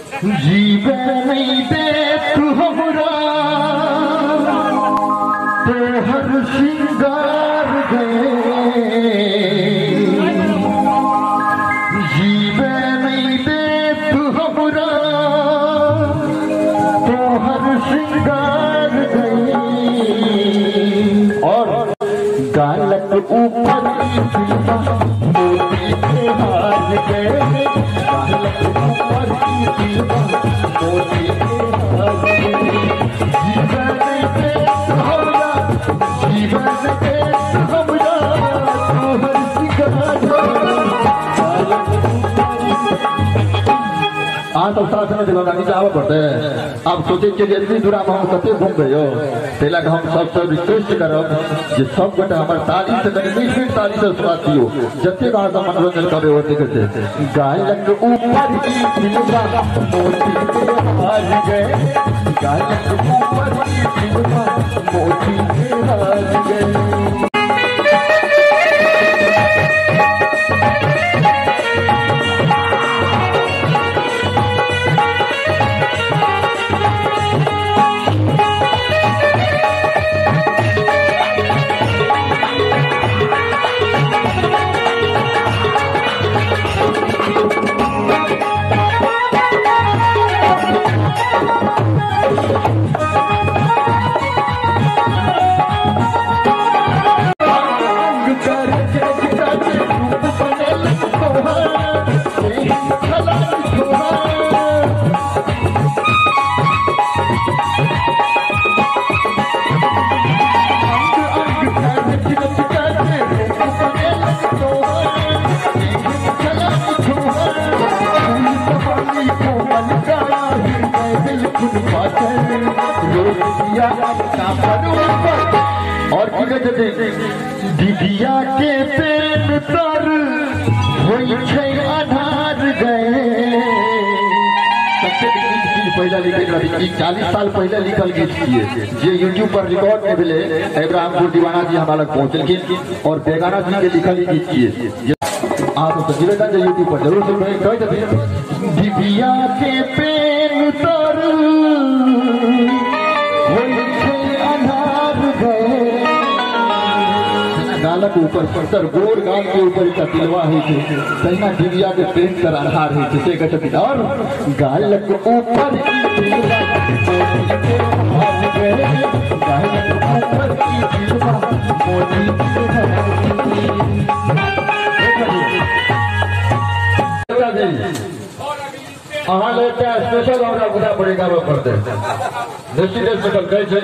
जीवे नहीं दे तू हमरा तो हर श्रृंगार गए। जीवे नहीं दे तू हमरा तो हर श्रृंगार गए। और गालक ऊपर मोती के हार गए। गालक ऊपर मोती के हार गए। जीवन के हमरा जीवन के हमरा तोहर आज तो साथ में दिलवानी चाहवा पड़ते हैं। अब सोचे कि इतनी दूर हम कते घूम गए हो तेला के हम सब रिक्वेस्ट करब जे सब गोटे हमर ताली से कनी मीठ ताली से स्वागत दियो जते का मनोरंजन करे होते करते। गायक ऊपर दिलवा मोती के हार गए। गायक ऊपर दिलवा मोती के हार गए। और दीदिया के प्रेम तर अनार गए। पहला लिखल 40 साल पहले लिखल गीत किए जे यूट्यूब पर रिकॉर्ड में मिले। इब्राहिमपुर दीवाना जी हमारा पहुंचल और बेगाना जी के लिखल गीत किए। आप सजीवेगा जो यूट्यूब पर जरूर सुन। दीदिया के प्रेम तर गालक ऊपर पत्थर गोर गाल के ऊपर का तिलवा है तैना दिव्या के प्रेम कर आधार है जिसे कहते हैं। और गालक ऊपर स्पेशल हमरा बुरा पड़ेगा वो करते निश्चित स्पेशल कैसे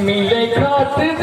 मिले खातिर